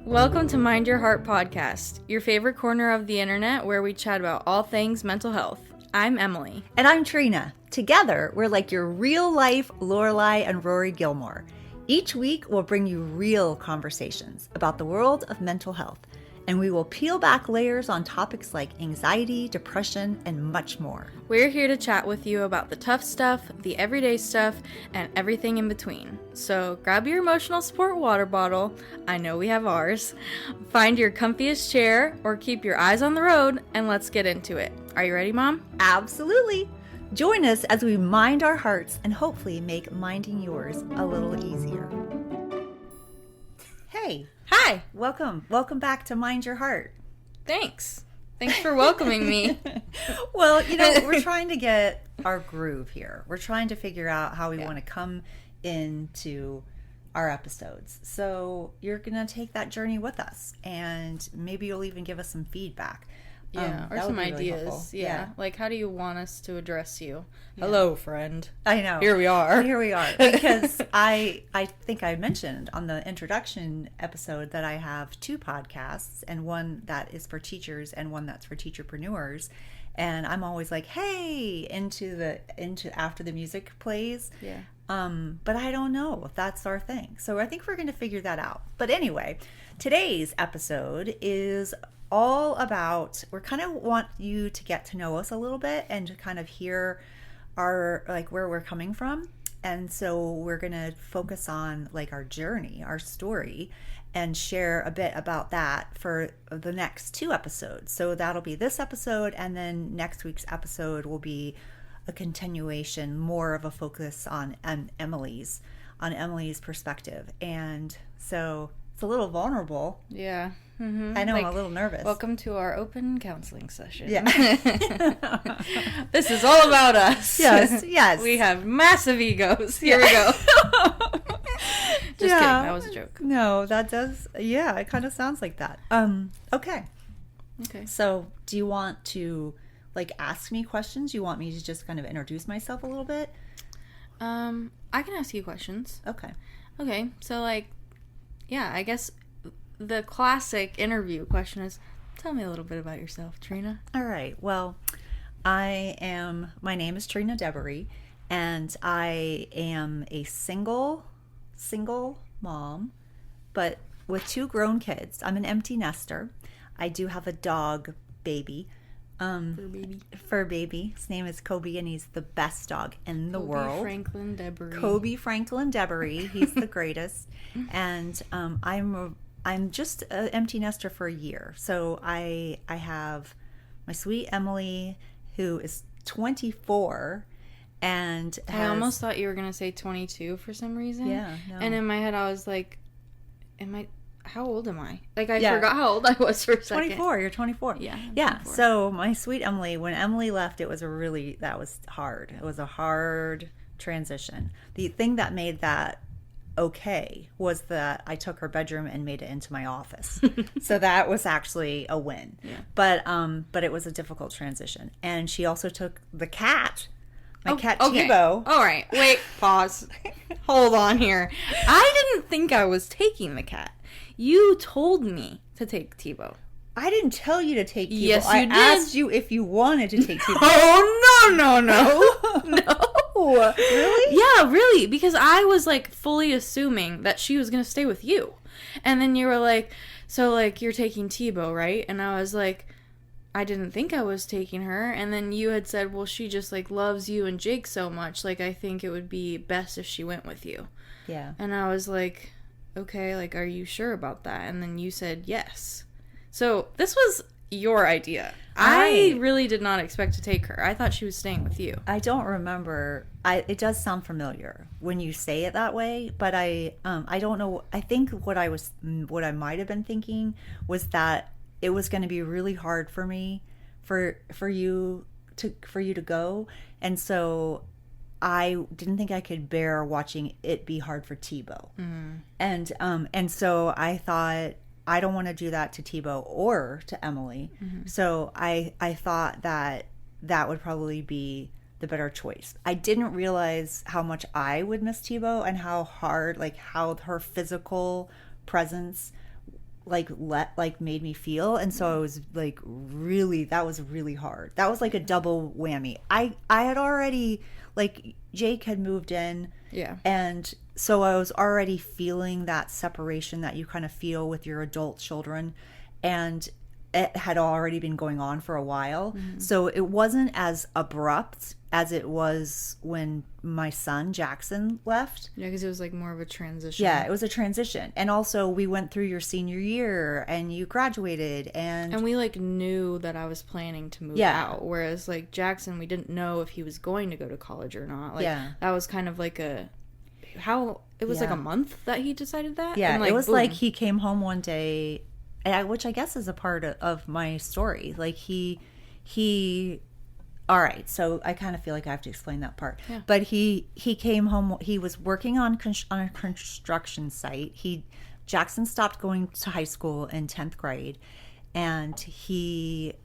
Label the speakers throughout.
Speaker 1: Welcome to Mind Your Heart podcast, your favorite corner of the internet where we chat about all things mental health. I'm Emily.
Speaker 2: And I'm Trina. Together, we're like your real-life Lorelai and Rory Gilmore. Each week, we'll bring you real conversations about the world of mental health, and we will peel back layers on topics like anxiety, depression, and much more.
Speaker 1: We're here to chat with you about the tough stuff, the everyday stuff, and everything in between. So grab your emotional support water bottle, I know we have ours, find your comfiest chair, or keep your eyes on the road, and let's get into it. Are you ready, Mom?
Speaker 2: Absolutely. Join us as we mind our hearts and hopefully make minding yours a little easier. Hey.
Speaker 1: Hi.
Speaker 2: Welcome back to Mind Your Heart.
Speaker 1: Thanks for welcoming me.
Speaker 2: Well, we're trying to get our groove here. We're trying to figure out how we want to come into our episodes. So you're going to take that journey with us, and maybe you'll even give us some feedback.
Speaker 1: Yeah, or some ideas.
Speaker 2: Really
Speaker 1: yeah. Like, how do you want us to address you? Yeah. Hello, friend.
Speaker 2: I know.
Speaker 1: Here we are.
Speaker 2: Because I think I mentioned on the introduction episode that I have two podcasts, and one that is for teachers and one that's for teacherpreneurs. And I'm always like, hey, into after the music plays.
Speaker 1: Yeah.
Speaker 2: But I don't know if that's our thing. So I think we're going to figure that out. But anyway, today's episode is all about, we kind of want you to get to know us a little bit and to kind of hear our, like, where we're coming from. And so we're going to focus on like our journey, our story, and share a bit about that for the next two episodes. So that'll be this episode, and then next week's episode will be a continuation, more of a focus on Emily's perspective. And so it's a little vulnerable.
Speaker 1: Yeah. Mm-hmm.
Speaker 2: I know, I'm a little nervous.
Speaker 1: Welcome to our open counseling session.
Speaker 2: Yeah.
Speaker 1: This is all about us.
Speaker 2: Yes.
Speaker 1: We have massive egos. Here we go. Just kidding. That was a joke.
Speaker 2: No, that does. Yeah, it kind of sounds like that. Okay. So, do you want to like ask me questions? You want me to just kind of introduce myself a little bit?
Speaker 1: I can ask you questions.
Speaker 2: Okay.
Speaker 1: So like, yeah, I guess the classic interview question is, tell me a little bit about yourself, Trina.
Speaker 2: All right. Well, my name is Trina Tebow, and I am a single mom, but with two grown kids. I'm an empty nester. I do have a dog baby. Fur baby. His name is Kobe, and he's the best dog in the world.
Speaker 1: Kobe Franklin
Speaker 2: Tebow. He's the greatest. And I'm just an empty nester for a year. So I have my sweet Emily, who is 24, and
Speaker 1: I almost thought you were gonna say 22 for some reason.
Speaker 2: Yeah. No.
Speaker 1: And in my head, I was like, how old am I? Like, I forgot how old I was for a second.
Speaker 2: 24. You're 24.
Speaker 1: Yeah.
Speaker 2: Yeah.
Speaker 1: 24.
Speaker 2: So my sweet Emily, when Emily left, that was hard. It was a hard transition. The thing that made that okay was that I took her bedroom and made it into my office. So that was actually a win.
Speaker 1: Yeah.
Speaker 2: But it was a difficult transition. And she also took the cat. My cat
Speaker 1: okay.
Speaker 2: Tebow.
Speaker 1: All right. Wait, pause. Hold on here. I didn't think I was taking the cat. You told me to take Tebow.
Speaker 2: I didn't tell you to take Tebow.
Speaker 1: Yes, you did.
Speaker 2: I asked you if you wanted to take Tebow.
Speaker 1: Oh, no.
Speaker 2: No. Really?
Speaker 1: Yeah, really. Because I was, like, fully assuming that she was going to stay with you. And then you were like, so, like, you're taking Tebow, right? And I was like, I didn't think I was taking her. And then you had said, well, she just, like, loves you and Jake so much. Like, I think it would be best if she went with you.
Speaker 2: Yeah.
Speaker 1: And I was like, okay, like, are you sure about that? And then you said yes. So this was your idea. I really did not expect to take her. I thought she was staying with you.
Speaker 2: I don't remember. It does sound familiar when you say it that way, but I don't know. I think what I might have been thinking was that it was going to be really hard for me for you to go, and so I didn't think I could bear watching it be hard for Tebow. And so I thought, I don't want to do that to Tebow or to Emily. So I thought that would probably be the better choice. I didn't realize how much I would miss Tebow and how hard, like how her physical presence made me feel. And so I was like, really, that was really hard. That was like a double whammy. I had already, like, Jake had moved in.
Speaker 1: Yeah.
Speaker 2: And so I was already feeling that separation that you kind of feel with your adult children. And it had already been going on for a while. So it wasn't as abrupt as it was when my son Jackson left.
Speaker 1: Yeah, because it was like more of a transition.
Speaker 2: Yeah, it was a transition. And also we went through your senior year and you graduated and
Speaker 1: we like knew that I was planning to move out. Whereas like Jackson, we didn't know if he was going to go to college or not. Like that was kind of like it was like a month that he decided that.
Speaker 2: Yeah,
Speaker 1: and, like,
Speaker 2: it was
Speaker 1: boom.
Speaker 2: like he came home one day, which I guess is a part of my story. Like he all right, so I kind of feel like I have to explain that part. Yeah. But he came home. He was working on a construction site. Jackson stopped going to high school in 10th grade, and it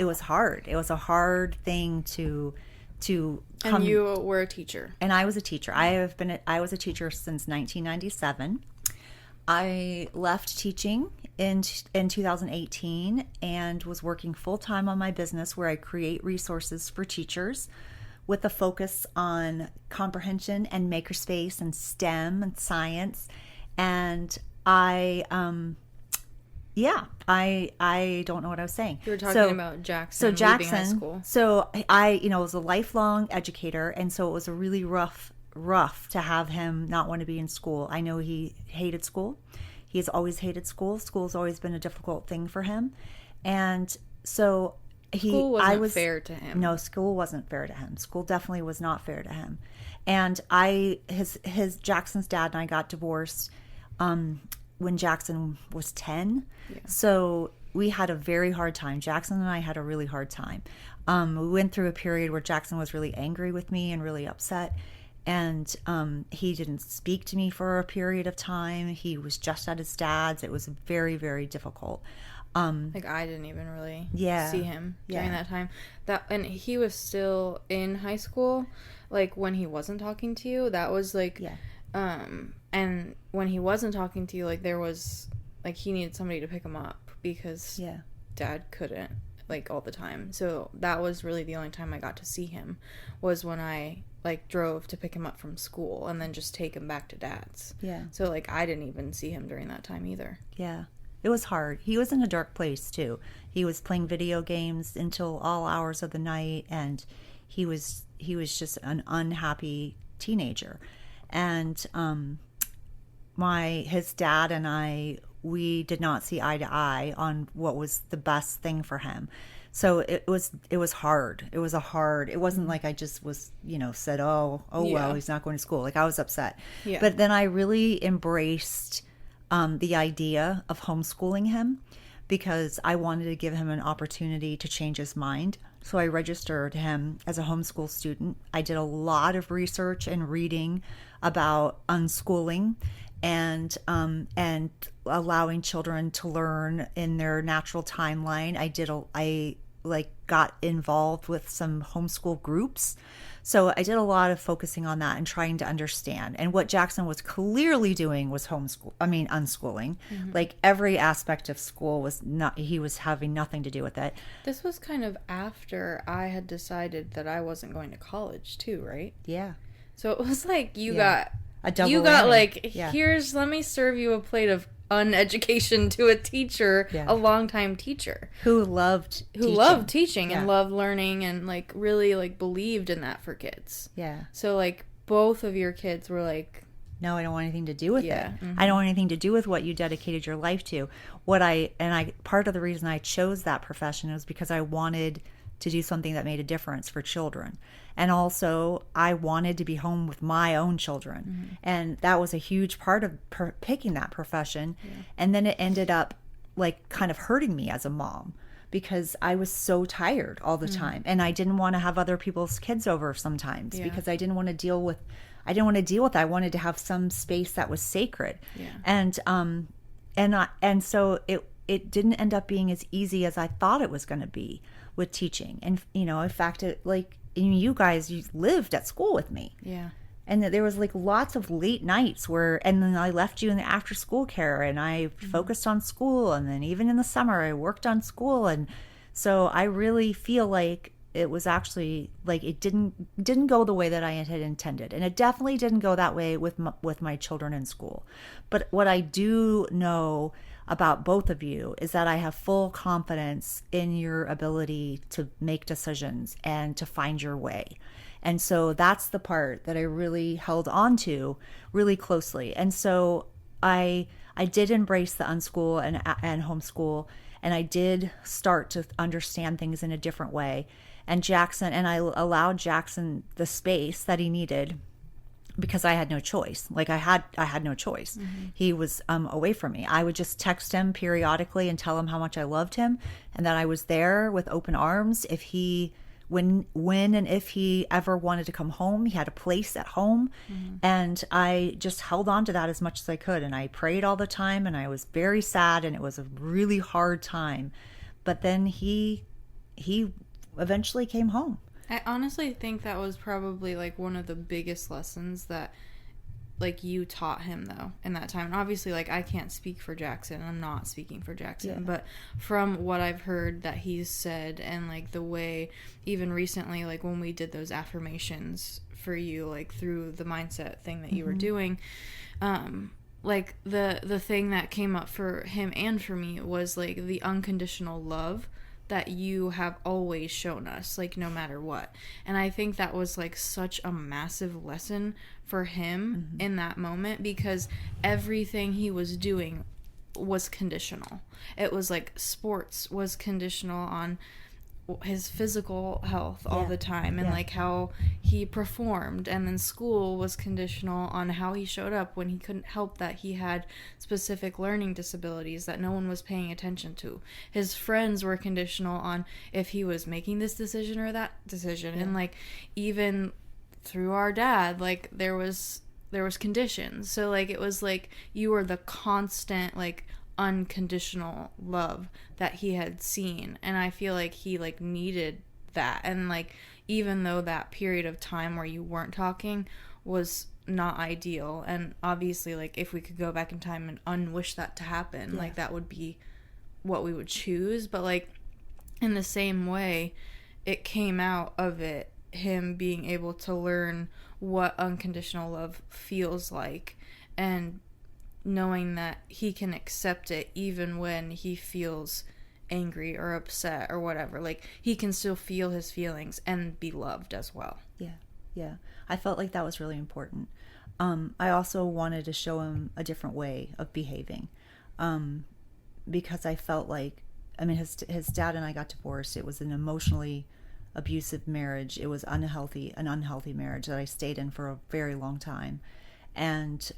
Speaker 2: was hard. It was a hard thing to come.
Speaker 1: And you were a teacher.
Speaker 2: And I was a teacher. I was a teacher since 1997. I left teaching in 2018 and was working full-time on my business where I create resources for teachers with a focus on comprehension and makerspace and STEM and science. And I don't know what I was saying.
Speaker 1: You were talking about Jackson leaving high school.
Speaker 2: So I was a lifelong educator, and so it was a really rough to have him not want to be in school. I know he hated school. He's always hated school. School's always been a difficult thing for him. And so
Speaker 1: school wasn't fair to him.
Speaker 2: No, school wasn't fair to him. School definitely was not fair to him. And Jackson's dad and I got divorced when Jackson was 10. Yeah. So we had a very hard time. Jackson and I had a really hard time. We went through a period where Jackson was really angry with me and really upset. And he didn't speak to me for a period of time. He was just at his dad's. It was very, very difficult.
Speaker 1: Like I didn't even really see him during that time. And he was still in high school, like when he wasn't talking to you. That was like, and when he wasn't talking to you, like there was like he needed somebody to pick him up because Dad couldn't, like, all the time. So that was really the only time I got to see him, was when I like drove to pick him up from school and then just take him back to Dad's. Yeah. So like I didn't even see him during that time either.
Speaker 2: Yeah. It was hard. He was in a dark place too. He was playing video games until all hours of the night, and he was just an unhappy teenager. And his dad and we did not see eye to eye on what was the best thing for him. So it was hard. It wasn't like I just was, said, well, he's not going to school. Like I was upset. Yeah. But then I really embraced the idea of homeschooling him because I wanted to give him an opportunity to change his mind. So I registered him as a homeschool student. I did a lot of research and reading about unschooling and allowing children to learn in their natural timeline. I got involved with some homeschool groups. So I did a lot of focusing on that and trying to understand. And what Jackson was clearly doing was unschooling. Mm-hmm. Like every aspect of school he was having nothing to do with it.
Speaker 1: This was kind of after I had decided that I wasn't going to college too, right?
Speaker 2: Yeah.
Speaker 1: So it was like you got
Speaker 2: a double
Speaker 1: whammy. Let me serve you a plate of uneducation to a teacher, a longtime teacher
Speaker 2: who loved
Speaker 1: teaching and loved learning and like really like believed in that for kids.
Speaker 2: Yeah.
Speaker 1: So like both of your kids were like,
Speaker 2: no, I don't want anything to do with it.
Speaker 1: Mm-hmm.
Speaker 2: I don't want anything to do with what you dedicated your life to. Part of the reason I chose that profession was because I wanted to do something that made a difference for children. And also, I wanted to be home with my own children. Mm-hmm. And that was a huge part of picking that profession. Yeah. And then it ended up like kind of hurting me as a mom because I was so tired all the time. And I didn't want to have other people's kids over sometimes because I didn't want to deal with it. I wanted to have some space that was sacred. Yeah. And so it didn't end up being as easy as I thought it was going to be with teaching. And in fact, you lived at school with me.
Speaker 1: Yeah.
Speaker 2: And that there was like lots of late nights where, and then I left you in the after school care, and I focused on school. And then even in the summer, I worked on school. And so I really feel like it was actually like it didn't go the way that I had intended. And it definitely didn't go that way with my children in school. But what I do know about both of you is that I have full confidence in your ability to make decisions and to find your way. And so that's the part that I really held on to really closely. And so I did embrace the unschool and homeschool, and I did start to understand things in a different way. And I allowed Jackson the space that he needed because I had no choice. Like I had no choice. He was away from me. I would just text him periodically and tell him how much I loved him and that I was there with open arms. If he when and if he ever wanted to come home, he had a place at home. And I just held on to that as much as I could. And I prayed all the time, and I was very sad, and it was a really hard time. But then he eventually came home.
Speaker 1: I honestly think that was probably like one of the biggest lessons that like you taught him though in that time. And obviously like I can't speak for Jackson. I'm not speaking for Jackson, but from what I've heard that he's said, and like the way even recently, like when we did those affirmations for you, like through the mindset thing that you were doing, like the thing that came up for him and for me was like the unconditional love that you have always shown us, like no matter what. And I think that was like such a massive lesson for him in that moment, because everything he was doing was conditional. It was like sports was conditional on his physical health all the time, and like how he performed, and then school was conditional on how he showed up when he couldn't help that he had specific learning disabilities that no one was paying attention to. His friends were conditional on if he was making this decision or that decision, and like even through our dad, like there was conditions. So like it was like you were the constant like unconditional love that he had seen, and I feel like he like needed that. And like even though that period of time where you weren't talking was not ideal, and obviously like if we could go back in time and unwish that to happen, like that would be what we would choose. But like in the same way, it came out of it him being able to learn what unconditional love feels like, and knowing that he can accept it even when he feels angry or upset or whatever. Like he can still feel his feelings and be loved as well.
Speaker 2: Yeah. I felt like that was really important. I also wanted to show him a different way of behaving, because I felt like, I mean, his dad and I got divorced. It was an emotionally abusive marriage. It was an unhealthy marriage that I stayed in for a very long time. And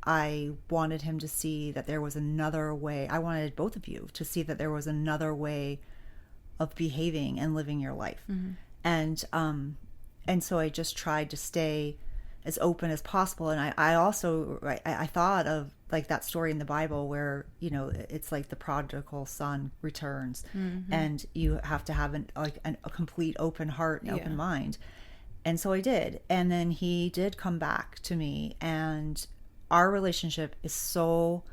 Speaker 2: I wanted him to see that there was another way. I wanted both of you to see that there was another way of behaving and living your life. And so I just tried to stay as open as possible. And I also thought of like that story in the Bible where, you know, it's like the prodigal son returns, and you have to have a complete open heart and open mind. And so I did. And then he did come back to me, and our relationship is so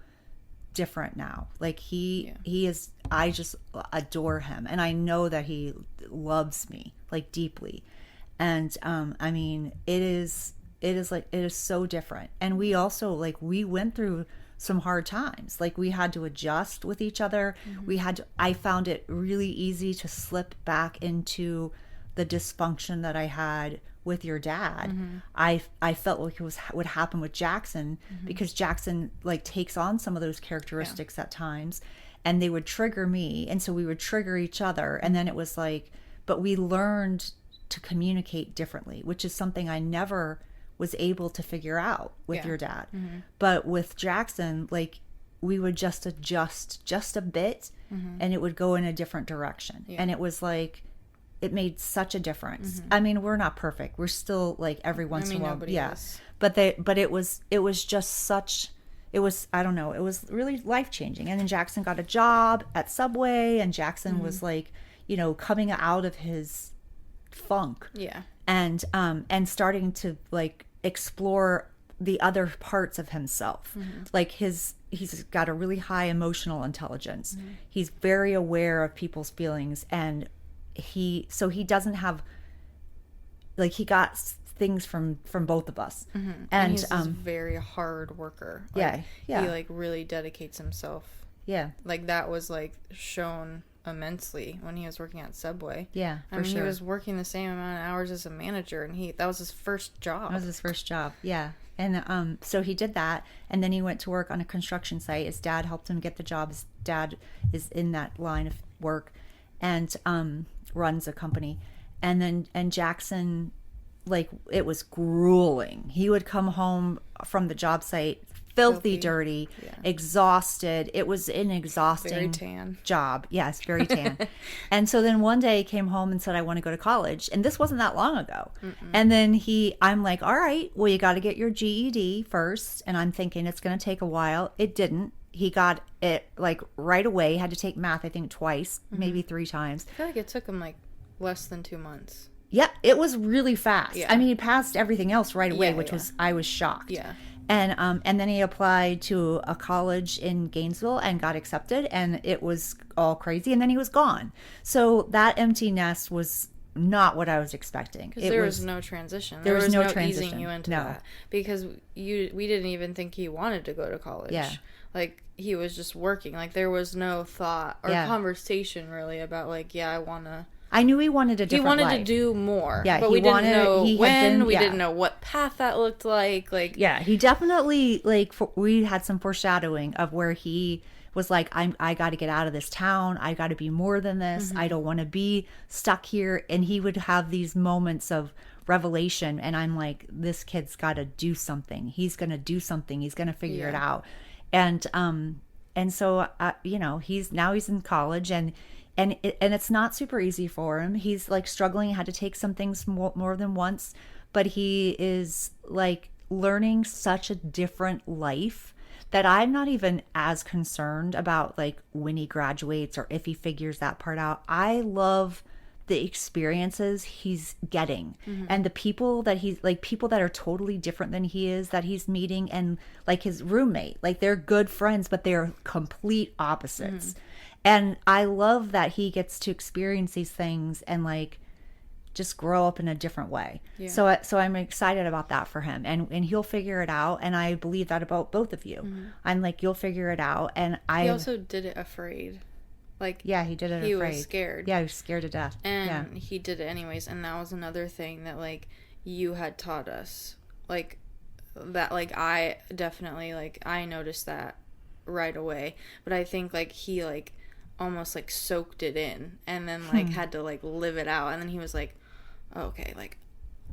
Speaker 2: different now. Like he is, I just adore him, and I know that he loves me like deeply. And I mean, it is so different. And we also like, we went through some hard times. Like we had to adjust with each other. I found it really easy to slip back into the dysfunction that I had with your dad. I felt like it would happen with Jackson, because Jackson like takes on some of those characteristics at times, and they would trigger me, and so we would trigger each other. And then it was like, but we learned to communicate differently, which is something I never was able to figure out with your dad. But with Jackson, like we would just adjust just a bit, and it would go in a different direction. And it was like, it made such a difference. I mean, we're not perfect. We're still like every once in a while.
Speaker 1: Is.
Speaker 2: But it was just such, it was, I don't know, it was really life-changing. And then Jackson got a job at Subway, and Jackson was like, you know, coming out of his funk. And starting to like explore the other parts of himself. Like he's got a really high emotional intelligence. He's very aware of people's feelings, and he doesn't have, like, he got things from both of us.
Speaker 1: And he's a very hard worker. Like,
Speaker 2: yeah.
Speaker 1: He like really dedicates himself.
Speaker 2: Yeah.
Speaker 1: Like that was like shown immensely when he was working at Subway.
Speaker 2: Yeah,
Speaker 1: I mean, he was working the same amount of hours as a manager, and that was his first job.
Speaker 2: That was his first job. Yeah. And so he did that, and then he went to work on a construction site. His dad helped him get the job. His dad is in that line of work, and runs a company. And Jackson, like, it was grueling. He would come home from the job site filthy dirty, exhausted. It was an exhausting
Speaker 1: very tan
Speaker 2: job. Yes, very tan. And so then one day he came home and said, I want to go to college. And this wasn't that long ago. And then I'm like, all right, well, you got to get your GED first. And I'm thinking it's going to take a while. It didn't. He got it like right away. Had to take math, I think, twice, maybe 3 times.
Speaker 1: I feel like it took him like less than 2 months.
Speaker 2: Yeah, it was really fast. I mean, he passed everything else right away, which I was shocked.
Speaker 1: Yeah.
Speaker 2: And then he applied to a college in Gainesville and got accepted, and it was all crazy. And then he was gone. So that empty nest was not what I was expecting.
Speaker 1: Because there was no transition.
Speaker 2: There was no
Speaker 1: transition. Easing you into that. Because we didn't even think he wanted to go to college.
Speaker 2: Yeah.
Speaker 1: Like, he was just working. Like, there was no thought or conversation really about, like, I want to...
Speaker 2: I knew he wanted a different life.
Speaker 1: He wanted to do more.
Speaker 2: Yeah,
Speaker 1: but we didn't know when. We didn't know what path that looked like. Like,
Speaker 2: yeah, he definitely, like, we had some foreshadowing of where he was like, I got to get out of this town. I got to be more than this. I don't want to be stuck here. And he would have these moments of revelation. And I'm like, this kid's got to do something. He's going to do something. He's going to figure it out. And so, you know, he's in college, and it's not super easy for him. He's like struggling, had to take some things more than once, but he is like learning such a different life that I'm not even as concerned about like when he graduates or if he figures that part out. I love the experiences he's getting and the people that people that are totally different than he is, that he's meeting, and like his roommate, like they're good friends, but they're complete opposites. And I love that he gets to experience these things and like just grow up in a different way. Yeah. So I'm excited about that for him, and he'll figure it out. And I believe that about both of you. I'm like, you'll figure it out. And he
Speaker 1: also did it afraid. Like,
Speaker 2: yeah, he did it afraid.
Speaker 1: He was scared.
Speaker 2: Yeah, he was scared to death.
Speaker 1: And he did it anyways. And that was another thing that like you had taught us. Like that, like I definitely, like I noticed that right away. But I think like he like almost like soaked it in and then like had to like live it out. And then he was like, okay, like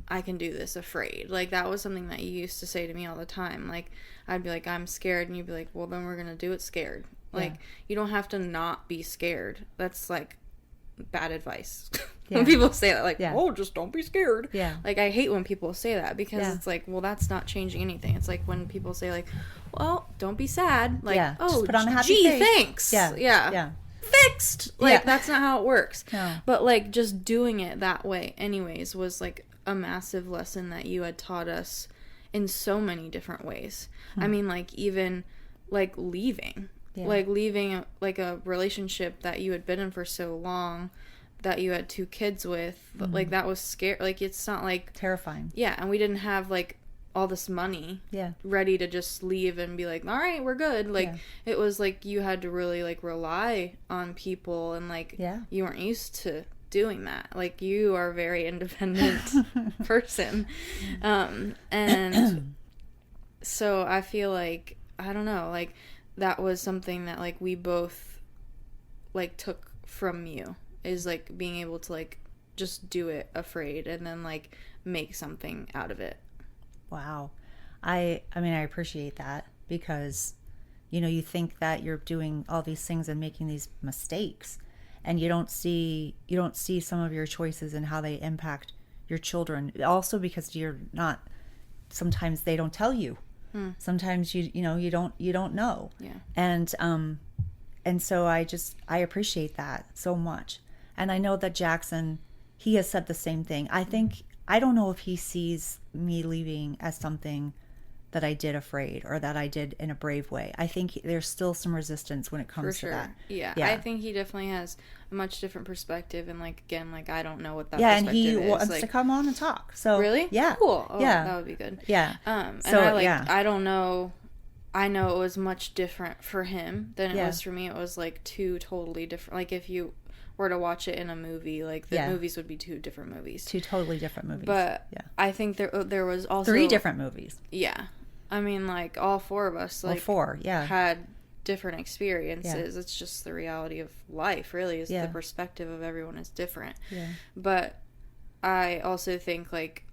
Speaker 1: I can do this afraid. Like that was something that you used to say to me all the time. Like I'd be like, I'm scared, and you'd be like, well, then we're gonna do it scared. Like you don't have to not be scared. That's like bad advice. When people say that, like, oh, just don't be scared. Like I hate when people say that, because it's like, well, that's not changing anything. It's like when people say like, well, don't be sad. Like, oh,
Speaker 2: just put on a happy face.
Speaker 1: Thanks. Yeah. Fixed. Like that's not how it works. No. But like just doing it that way anyways was like a massive lesson that you had taught us in so many different ways. I mean, like even like leaving like a relationship that you had been in for so long, that you had 2 kids with, like that was scary. Like it's not like
Speaker 2: terrifying. And
Speaker 1: we didn't have like all this money ready to just leave and be like, all right, we're good. Like it was like you had to really like rely on people, and like you weren't used to doing that. Like you are a very independent person. And so I feel like, I don't know, like that was something that like we both like took from you, is like being able to like just do it afraid and then like make something out of it.
Speaker 2: Wow. I mean, I appreciate that, because, you know, you think that you're doing all these things and making these mistakes, and you don't see some of your choices and how they impact your children. Also because you're not, sometimes they don't tell you. Sometimes you don't know. And so I appreciate that so much. And I know that Jackson, he has said the same thing. I think I don't know if he sees me leaving as something that I did afraid or that I did in a brave way. I think there's still some resistance when it comes to that.
Speaker 1: Yeah. I think he definitely has a much different perspective, and like again, like I don't know what that
Speaker 2: and
Speaker 1: perspective
Speaker 2: he
Speaker 1: is.
Speaker 2: wants
Speaker 1: like,
Speaker 2: to come on and talk. So
Speaker 1: really?
Speaker 2: Yeah.
Speaker 1: Cool. Oh,
Speaker 2: yeah.
Speaker 1: That would be good.
Speaker 2: Yeah.
Speaker 1: And
Speaker 2: so
Speaker 1: I don't know. I know it was much different for him than it was for me. It was like two totally different. Like if you were to watch it in a movie, like the movies would be two different movies.
Speaker 2: Two totally different movies.
Speaker 1: But I think there was also
Speaker 2: 3 different movies.
Speaker 1: Yeah. I mean, like, all 4 of us, like,
Speaker 2: 4,
Speaker 1: had different experiences. It's just the reality of life, really, is the perspective of everyone is different.
Speaker 2: Yeah.
Speaker 1: But I also think, like,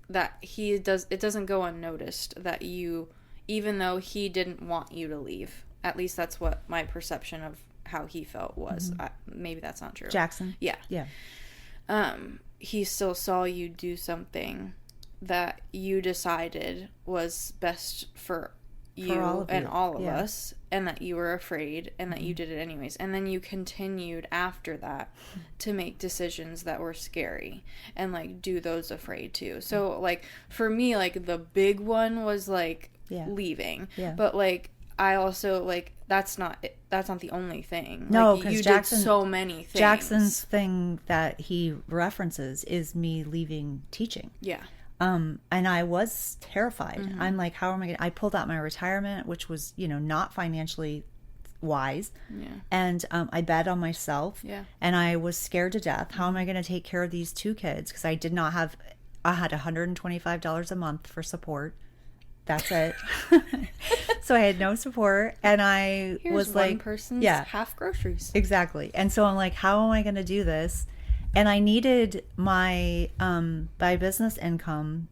Speaker 1: that it doesn't go unnoticed that you, even though he didn't want you to leave, at least that's what my perception of how he felt was. Maybe that's not true.
Speaker 2: Jackson?
Speaker 1: Yeah.
Speaker 2: Yeah.
Speaker 1: He still saw you do something that you decided was best for you and all of us, and that you were afraid, and that you did it anyways. And then you continued after that to make decisions that were scary and like do those afraid too. So like for me, like the big one was like leaving, but like I also like that's not the only thing.
Speaker 2: No,
Speaker 1: because you
Speaker 2: Jackson
Speaker 1: did so many things.
Speaker 2: Jackson's thing that he references is me leaving teaching.
Speaker 1: Yeah.
Speaker 2: And I was terrified. I'm like, how am I going to... I pulled out my retirement, which was, not financially wise. Yeah. And I bet on myself. Yeah. And I was scared to death. How am I going to take care of these 2 kids? Because I had $125 a month for support. That's it. So I had no support. And
Speaker 1: Here's
Speaker 2: was like...
Speaker 1: one person's half groceries.
Speaker 2: Exactly. And so I'm like, how am I going to do this? And I needed my business income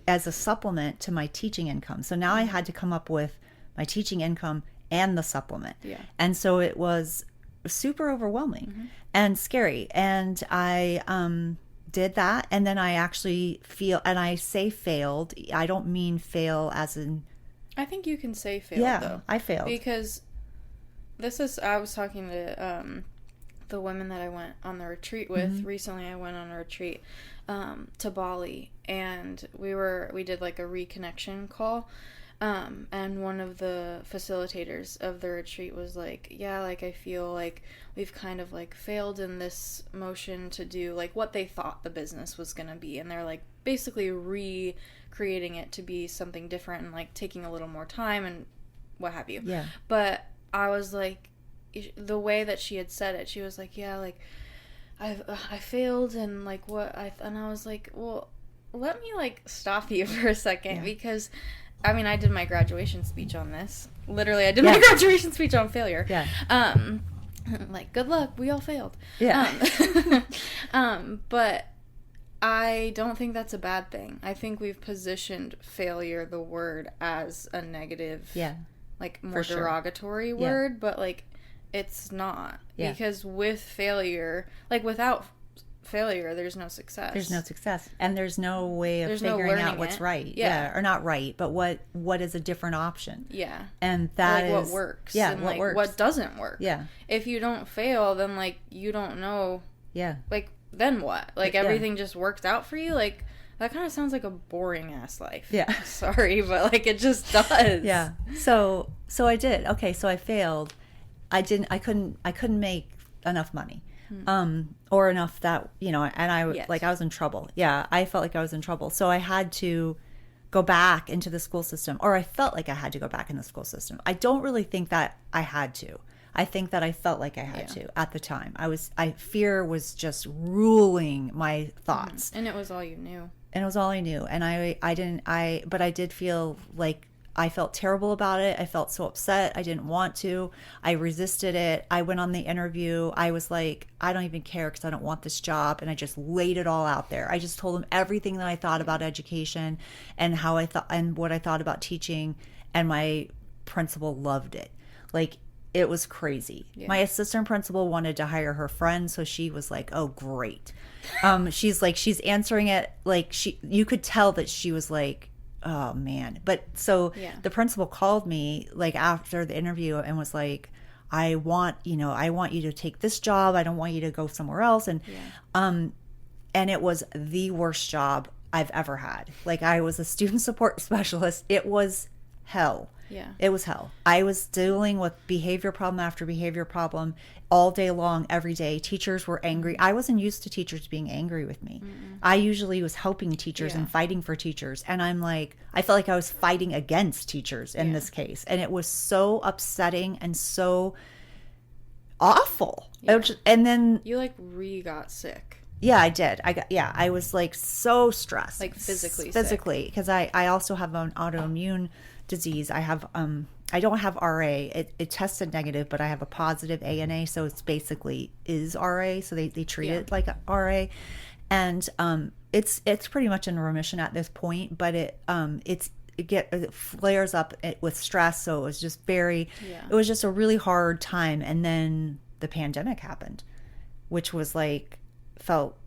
Speaker 2: as a supplement to my teaching income. So now I had to come up with my teaching income and the supplement. Yeah. And so it was super overwhelming and scary. And I did that. And then I actually and I say failed. I don't mean fail as in...
Speaker 1: I think you can say failed, though.
Speaker 2: I failed.
Speaker 1: Because I was talking to... the women that I went on the retreat with recently. I went on a retreat to Bali, and we did like a reconnection call, and one of the facilitators of the retreat was like, yeah, like I feel like we've kind of like failed in this motion to do like what they thought the business was gonna be, and they're like basically recreating it to be something different and like taking a little more time and what have you. Yeah. But I was like, the way that she had said it, she was like, yeah, like I failed, and like and I was like, well, let me like stop you for a second, because I mean, I did my graduation speech on this. Literally, I did my graduation speech on failure. Yeah. Like, good luck, we all failed. Yeah. But I don't think that's a bad thing. I think we've positioned failure, the word, as a negative, like more derogatory word, but like it's not. Because with failure, like without failure, there's no success.
Speaker 2: There's no success, and there's no way of figuring out what's right. Or not right, but what is a different option. Yeah. And that
Speaker 1: like
Speaker 2: is
Speaker 1: what works.
Speaker 2: Yeah,
Speaker 1: and
Speaker 2: what
Speaker 1: like
Speaker 2: works.
Speaker 1: what doesn't work.
Speaker 2: Yeah.
Speaker 1: If you don't fail, then like you don't know. Yeah. Like then what? Like everything just worked out for you? Like that kind of sounds like a boring ass life. Yeah. Sorry, but like it just does.
Speaker 2: Yeah. So I did. Okay, so I failed. I couldn't make enough money. Or enough that, and I was in trouble. Yeah, I felt like I was in trouble. So I had to go back into the school system, or I felt like I had to go back in the school system. I don't really think that I had to. I think that I felt like I had to at the time. Fear was just ruling my thoughts.
Speaker 1: And it was all you knew.
Speaker 2: And it was all I knew. And but I did feel like I felt terrible about it. I felt so upset. I didn't want to. I resisted it. I went on the interview. I was like, I don't even care because I don't want this job. And I just laid it all out there. I just told them everything that I thought about education and how I thought and what I thought about teaching. And my principal loved it. Like, it was crazy. Yeah. My assistant principal wanted to hire her friend. So she was like, oh, great. She's answering it. Like you could tell that she was like, oh man. But so the principal called me like after the interview and was like, I want you to take this job. I don't want you to go somewhere else. And and it was the worst job I've ever had. Like, I was a student support specialist. It was hell.
Speaker 1: Yeah.
Speaker 2: It was hell. I was dealing with behavior problem after behavior problem all day long, every day. Teachers were angry. I wasn't used to teachers being angry with me. I usually was helping teachers and fighting for teachers. And I'm like, I felt like I was fighting against teachers in this case. And it was so upsetting and so awful.
Speaker 1: Yeah.
Speaker 2: And then
Speaker 1: You like got sick.
Speaker 2: yeah, I did. I was like so stressed.
Speaker 1: Like physically
Speaker 2: because I also have an autoimmune disease. I have I don't have RA. It tested negative, but I have a positive ANA, so it's basically is RA. So they treat it like a RA, and it's pretty much in remission at this point. But it flares up with stress. So it was just it was just a really hard time. And then the pandemic happened, which was felt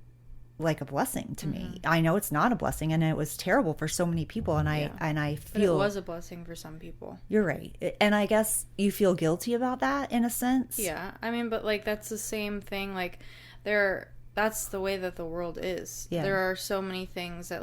Speaker 2: like a blessing to me. I know it's not a blessing, and it was terrible for so many people, and I feel
Speaker 1: but it was a blessing for some people.
Speaker 2: You're right. And I guess you feel guilty about that in a sense.
Speaker 1: Yeah. I mean, but that's the same thing. That's the way that the world is.
Speaker 2: Yeah.
Speaker 1: There are so many things that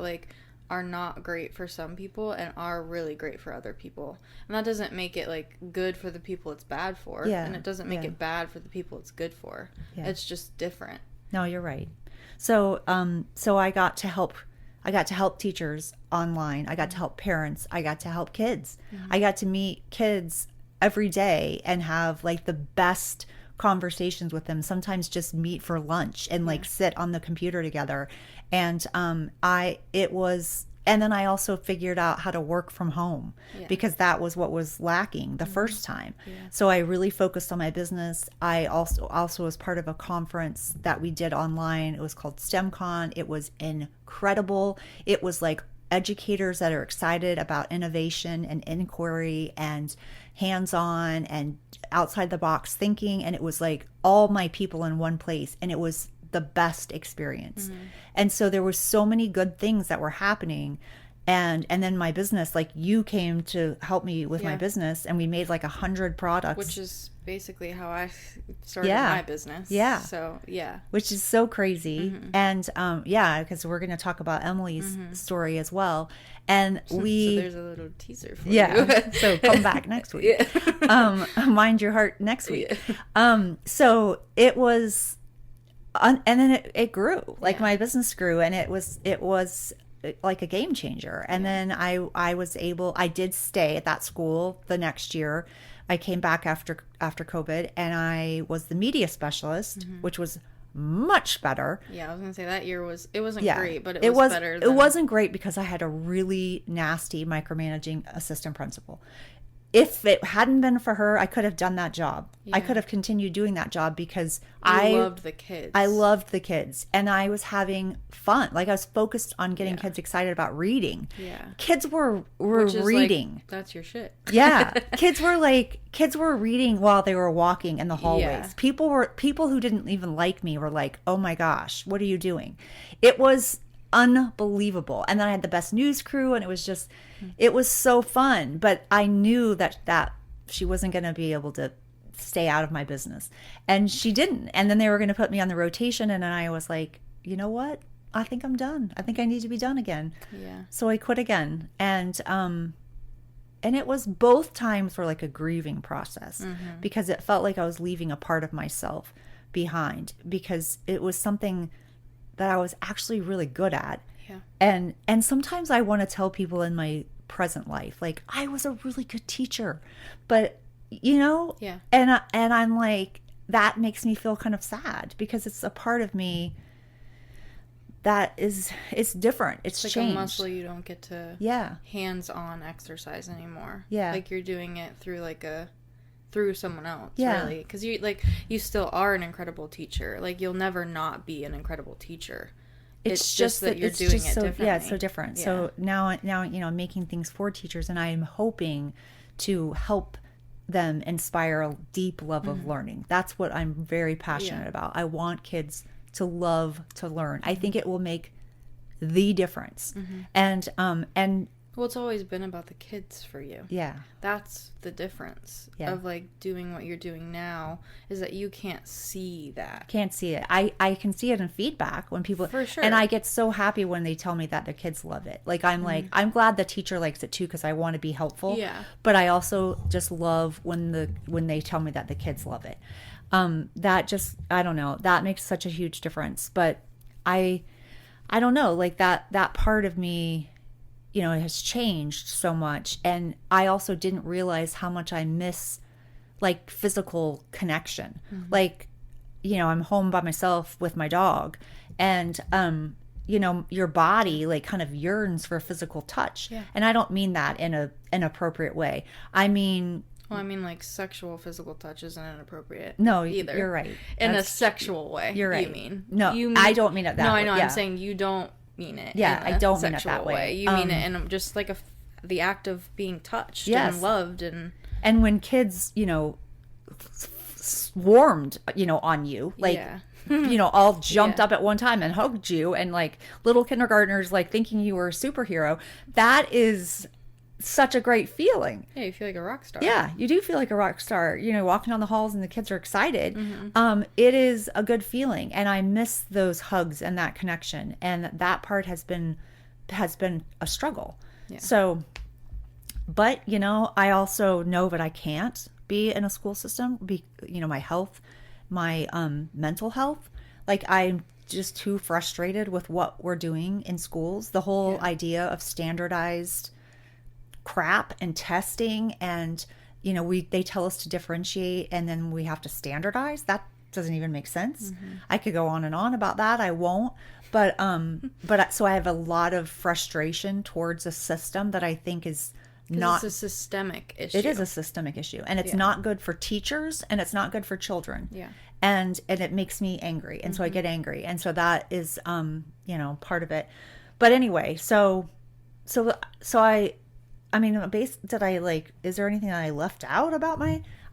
Speaker 1: are not great for some people and are really great for other people. And that doesn't make it good for the people it's bad for.
Speaker 2: Yeah.
Speaker 1: And it doesn't make it bad for the people it's good for.
Speaker 2: Yeah.
Speaker 1: It's just different.
Speaker 2: No, you're right. So I got to help teachers online. I got to help parents. I got to help kids. I got to meet kids every day and have the best conversations with them. Sometimes just meet for lunch and sit on the computer together. And and then I also figured out how to work from home because that was what was lacking the first time. Yeah. So I really focused on my business. I also was part of a conference that we did online. It was called STEMCon. It was incredible. It was educators that are excited about innovation and inquiry and hands-on and outside the box thinking. And it was all my people in one place. And it was the best experience. And so there were so many good things that were happening. And then my business, you came to help me with my business, and we made 100 products.
Speaker 1: Which is basically how I started my business.
Speaker 2: Yeah.
Speaker 1: So, yeah.
Speaker 2: Which is so crazy. And because we're going to talk about Emily's story as well. And
Speaker 1: so there's a little teaser for you.
Speaker 2: Yeah. So come back next week. Mind your heart next week. So it was... and then it grew. My business grew, and it was like a game changer. And then I did stay at that school the next year. I came back after COVID, and I was the media specialist, which was much better.
Speaker 1: Yeah, I was gonna say that year wasn't great, but it was better.
Speaker 2: It wasn't great because I had a really nasty micromanaging assistant principal. If it hadn't been for her, I could have done that job. Yeah. I could have continued doing that job because I
Speaker 1: loved the kids.
Speaker 2: I loved the kids, and I was having fun. I was focused on getting kids excited about reading.
Speaker 1: Yeah,
Speaker 2: kids were reading.
Speaker 1: That's your shit.
Speaker 2: Yeah, kids were reading while they were walking in the hallways. Yeah. People who didn't even like me were like, "Oh my gosh, what are you doing?" It was unbelievable. And then I had the best news crew, and it was so fun. But I knew that she wasn't going to be able to stay out of my business, and she didn't. And then they were going to put me on the rotation, and then I was like, you know what? I think I'm done. I think I need to be done again.
Speaker 1: Yeah.
Speaker 2: So I quit again, and it was both times were a grieving process because it felt like I was leaving a part of myself behind because it was something that I was actually really good at.
Speaker 1: Yeah.
Speaker 2: And sometimes I want to tell people in my present life, I was a really good teacher, but
Speaker 1: yeah.
Speaker 2: And I'm like, that makes me feel kind of sad because it's a part of me that it's different. It's changed.
Speaker 1: A muscle you don't get to hands-on exercise anymore.
Speaker 2: Yeah.
Speaker 1: You're doing it through through someone else, really, because you still are an incredible teacher. You'll never not be an incredible teacher. It's just that you're doing it differently.
Speaker 2: Yeah, it's so different. Yeah. So now I'm making things for teachers, and I am hoping to help them inspire a deep love of learning. That's what I'm very passionate about. I want kids to love to learn. I think it will make the difference. And
Speaker 1: Well, it's always been about the kids for you.
Speaker 2: Yeah.
Speaker 1: That's the difference of like doing what you're doing now, is that you can't see that.
Speaker 2: Can't see it. I can see it in feedback when people,
Speaker 1: For sure.
Speaker 2: and I get so happy when they tell me that their kids love it. Like I'm like, I'm glad the teacher likes it too, because I want to be helpful.
Speaker 1: Yeah.
Speaker 2: But I also just love when they tell me that the kids love it. That just, I don't know, that makes such a huge difference. But I don't know, like that part of me, you know, it has changed so much. And I also didn't realize how much I miss like physical connection. Like, you know, I'm home by myself with my dog, and you know, your body like kind of yearns for physical touch.
Speaker 1: Yeah.
Speaker 2: And I don't mean that in an inappropriate way. I mean,
Speaker 1: well, I mean, like, sexual physical touch isn't inappropriate.
Speaker 2: no,
Speaker 1: either.
Speaker 2: You're right.
Speaker 1: In a sexual way.
Speaker 2: You're right.
Speaker 1: You mean?
Speaker 2: No,
Speaker 1: you mean,
Speaker 2: I don't mean it that way.
Speaker 1: No, I know.
Speaker 2: Yeah.
Speaker 1: I'm saying you don't mean it.
Speaker 2: Yeah,
Speaker 1: in
Speaker 2: I don't
Speaker 1: a
Speaker 2: mean it that
Speaker 1: sexual
Speaker 2: way.
Speaker 1: You mean it in just like the act of being touched
Speaker 2: Yes.
Speaker 1: and loved
Speaker 2: and when kids, you know, swarmed, you know, on you, like, you know, all jumped up at one time and hugged you, and like little kindergartners, like thinking you were a superhero. That is such a great feeling.
Speaker 1: Yeah, you feel like a rock star.
Speaker 2: Yeah, you do feel like a rock star, you know, walking down the halls and the kids are excited. It is a good feeling, and I miss those hugs and that connection, and that part has been a struggle.
Speaker 1: Yeah.
Speaker 2: So, but you know, I also know that I can't be in a school system, you know, my health, my mental health, like I'm just too frustrated with what we're doing in schools. The whole idea of standardized crap and testing, and you know, they tell us to differentiate and then we have to standardize. That doesn't even make sense. I could go on and on about that. I won't. But so I have a lot of frustration towards a system that I think is not,
Speaker 1: it's a systemic issue.
Speaker 2: it is a systemic issue, and it's not good for teachers, and it's not good for children.
Speaker 1: Yeah.
Speaker 2: And it makes me angry, and so I get angry, and so that is you know, part of it. But anyway, so I mean, did I like, is there anything that I left out about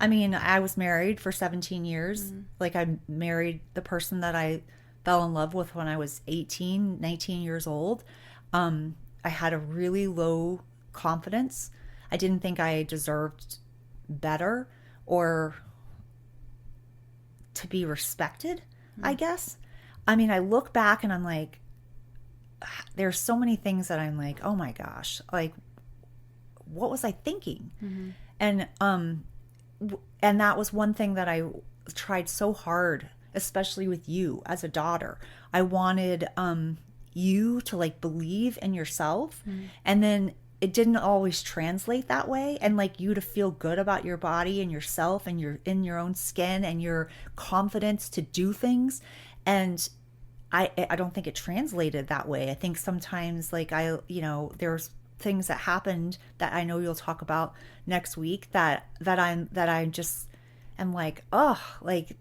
Speaker 2: I mean, I was married for 17 years. Like, I married the person that I fell in love with when I was 18, 19 years old. I had a really low confidence. I didn't think I deserved better or to be respected, I guess. I mean, I look back and I'm like, there's so many things that I'm like, oh my gosh, like, what was I thinking? And that was one thing that I tried so hard, especially with you as a daughter. I wanted you to like believe in yourself, and then it didn't always translate that way, and like you to feel good about your body and yourself and your in your own skin and your confidence to do things. And I don't think it translated that way. I think sometimes like you know, there's things that happened that I know you'll talk about next week that I just am like, oh, like.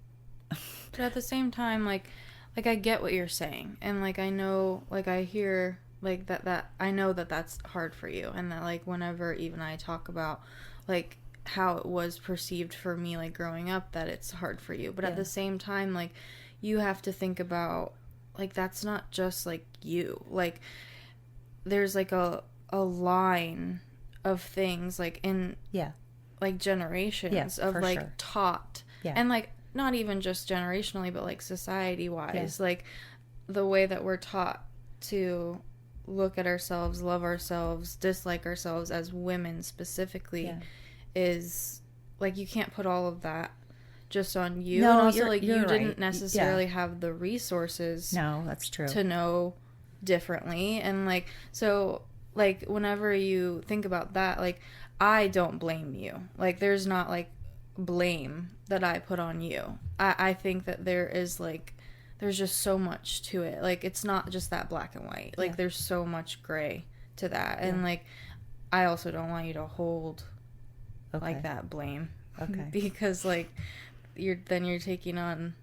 Speaker 1: But at the same time, like I get what you're saying, and like I know, like I hear like that I know that that's hard for you, and that like whenever even I talk about like how it was perceived for me like growing up, that it's hard for you. But at the same time, like you have to think about like that's not just like you. Like there's like a line of things like in like generations of like taught and like not even just generationally but like society wise like the way that we're taught to look at ourselves, love ourselves, dislike ourselves as women specifically is like you can't put all of that just on you.
Speaker 2: No,
Speaker 1: and also like
Speaker 2: you're
Speaker 1: you
Speaker 2: right.
Speaker 1: didn't necessarily have the resources
Speaker 2: No, that's true.
Speaker 1: to know differently. And like so like whenever you think about that, like I don't blame you. Like there's not like blame that I put on you. I think that there is like there's just so much to it. Like it's not just that black and white. Like there's so much gray to that. And like I also don't want you to hold like that blame.
Speaker 2: Okay.
Speaker 1: Because like you're taking on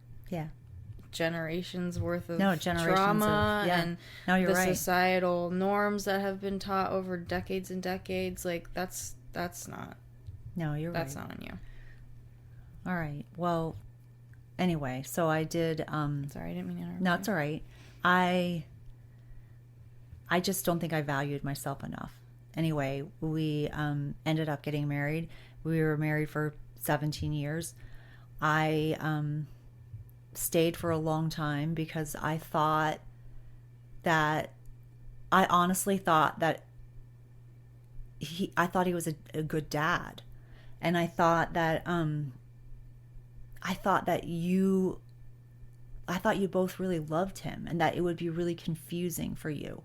Speaker 1: generations worth of trauma and
Speaker 2: the
Speaker 1: societal norms that have been taught over decades and decades. Like that's not.
Speaker 2: No, you're right.
Speaker 1: That's not on you.
Speaker 2: All right. Well, anyway, so I did.
Speaker 1: Sorry, I didn't mean to interrupt.
Speaker 2: No, it's all right. I just don't think I valued myself enough, anyway, we ended up getting married. We were married for 17 years. I stayed for a long time because I honestly thought that I thought he was a good dad. And I thought that you both really loved him and that it would be really confusing for you.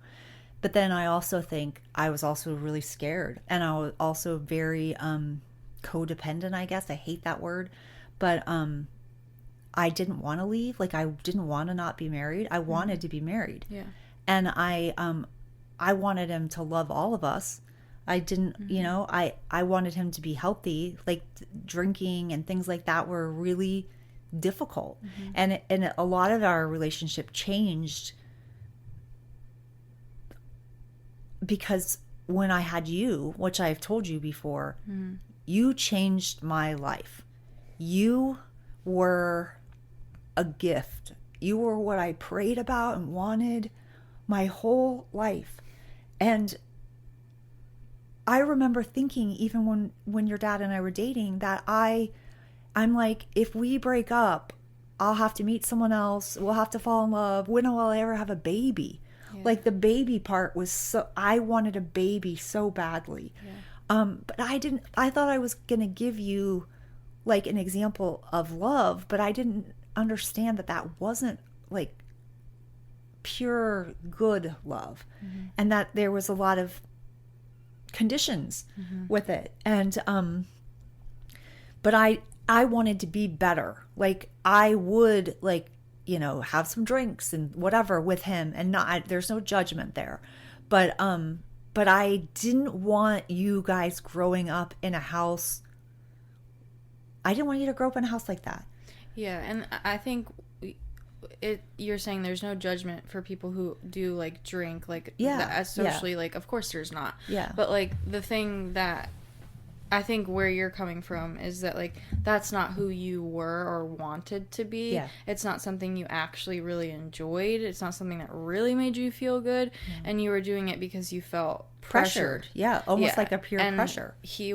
Speaker 2: But then I also think I was also really scared, and I was also very codependent, I guess. I hate that word. But I didn't want to leave. Like, I didn't want to not be married. I wanted to be married.
Speaker 1: Yeah.
Speaker 2: And I wanted him to love all of us. I didn't, I wanted him to be healthy. Like, drinking and things like that were really difficult. And a lot of our relationship changed because when I had you, which I've told you before, you changed my life. You were a gift. You were what I prayed about and wanted my whole life. And I remember thinking, even when your dad and I were dating, that I'm like, if we break up, I'll have to meet someone else. We'll have to fall in love. When will I ever have a baby? Yeah. Like, the baby part was I wanted a baby so badly. Yeah. But I thought I was going to give you like an example of love, but I didn't understand that wasn't like pure good love, and that there was a lot of conditions with it. And but I wanted to be better. Like, I would, like, have some drinks and whatever with him, and there's no judgment there, but I didn't want you guys growing up in a house. I didn't want you to grow up in a house like that.
Speaker 1: Yeah, and I think you're saying there's no judgment for people who do, like, drink, like, as socially, like, of course there's not. Yeah. But, like, the thing that I think where you're coming from is that, like, that's not who you were or wanted to be. Yeah. It's not something you actually really enjoyed. It's not something that really made you feel good. Yeah. And you were doing it because you felt pressured.
Speaker 2: Yeah, almost like a peer pressure.
Speaker 1: He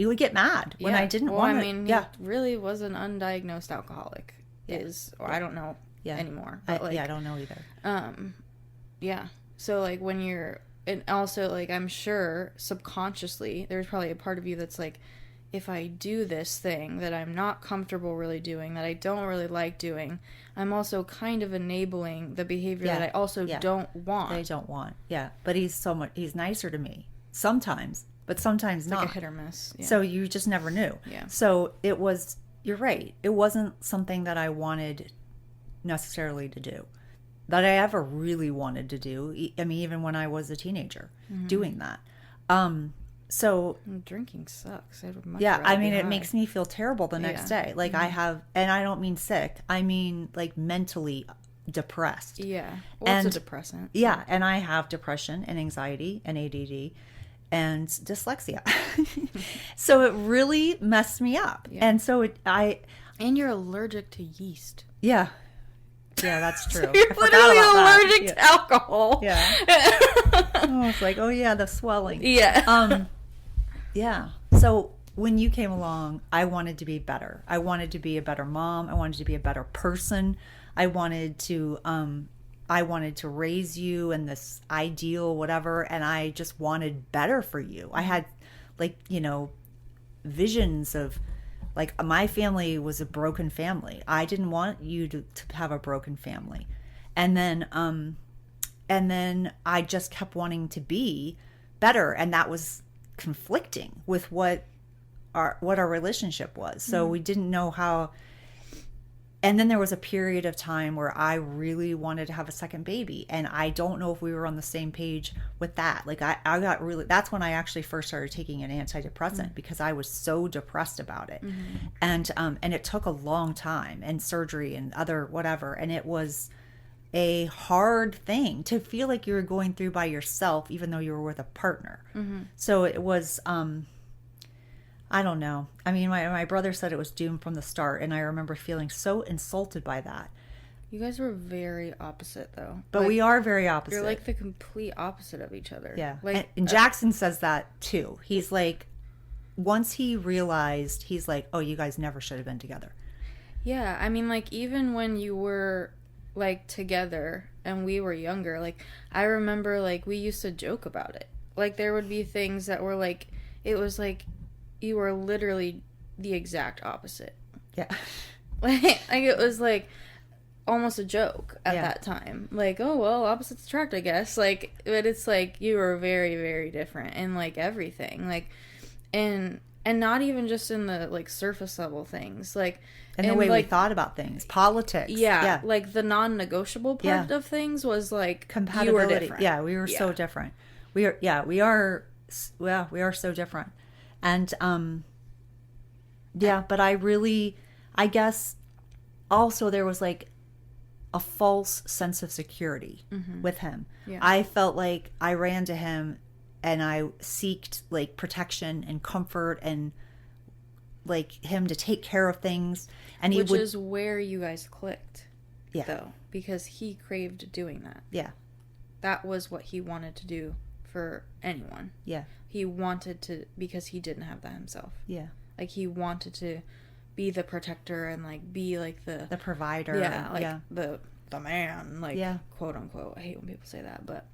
Speaker 2: would get mad when I didn't want to.
Speaker 1: I mean, he really was an undiagnosed alcoholic. I don't know anymore. But
Speaker 2: I don't know either.
Speaker 1: Yeah. So, like, when you're, and also, like, I'm sure subconsciously there's probably a part of you that's like, if I do this thing that I'm not comfortable really doing, that I don't really like doing, I'm also kind of enabling the behavior that I also don't want.
Speaker 2: I don't want. Yeah. But he's nicer to me sometimes. But sometimes
Speaker 1: it's
Speaker 2: not.
Speaker 1: Like a hit or miss. Yeah.
Speaker 2: So you just never knew.
Speaker 1: Yeah.
Speaker 2: So you're right. It wasn't something that I wanted necessarily to do, that I ever really wanted to do. I mean, even when I was a teenager, doing that. So
Speaker 1: drinking sucks.
Speaker 2: I mean, it makes me feel terrible the next day. Like, I have, and I don't mean sick. I mean, like, mentally depressed.
Speaker 1: Yeah. Well, it's a depressant. So.
Speaker 2: Yeah. And I have depression and anxiety and ADD. And dyslexia. So it really messed me up. Yeah. And so
Speaker 1: and you're allergic to yeast.
Speaker 2: Yeah. Yeah, that's true.
Speaker 1: So you're literally allergic to alcohol.
Speaker 2: Yeah. It's like, the swelling.
Speaker 1: Yeah.
Speaker 2: Yeah. So when you came along, I wanted to be better. I wanted to be a better mom. I wanted to be a better person. I wanted to raise you in this ideal whatever, and I just wanted better for you. I had, like, visions of, like, my family was a broken family. I didn't want you to have a broken family. And then I just kept wanting to be better, and that was conflicting with what our relationship was. So we didn't know how. And then there was a period of time where I really wanted to have a second baby. And I don't know if we were on the same page with that. Like, I got really, that's when I actually first started taking an antidepressant because I was so depressed about it. And it took a long time, and surgery and other whatever. And it was a hard thing to feel like you were going through by yourself, even though you were with a partner. So it was, I don't know. I mean, my brother said it was doomed from the start, and I remember feeling so insulted by that.
Speaker 1: You guys were very opposite, though.
Speaker 2: But we are very opposite.
Speaker 1: You're like the complete opposite of each other.
Speaker 2: Yeah.
Speaker 1: Like,
Speaker 2: and Jackson says that too. He's like, once he realized, he's like, oh, you guys never should have been together.
Speaker 1: Yeah. I mean, like, even when you were, like, together and we were younger, like, I remember, like, we used to joke about it. Like, there would be things that were, like, it was, like, you were literally the exact opposite.
Speaker 2: Yeah.
Speaker 1: Like it was, like, almost a joke at that time. Like, oh, well, opposites attract, I guess. Like, but it's, like, you were very, very different in, like, everything. Like, and not even just in the, like, surface level things. Like,
Speaker 2: and the way we thought about things. Politics.
Speaker 1: Yeah. Like, the non-negotiable part of things was, like,
Speaker 2: compatibility.
Speaker 1: You were different.
Speaker 2: Yeah, we were so different. We are so different. And, but I guess also there was, like, a false sense of security with him. Yeah. I felt like I ran to him and I seeked, like, protection and comfort and, like, him to take care of things. And
Speaker 1: Which is where you guys clicked.
Speaker 2: Yeah.
Speaker 1: Though. Because he craved doing that.
Speaker 2: Yeah.
Speaker 1: That was what he wanted to do for anyone.
Speaker 2: Yeah.
Speaker 1: He wanted to, because he didn't have that himself.
Speaker 2: Yeah.
Speaker 1: Like, he wanted to be the protector and, like, be, like, the
Speaker 2: provider.
Speaker 1: Yeah, like, the man, like, quote unquote. I hate when people say that, but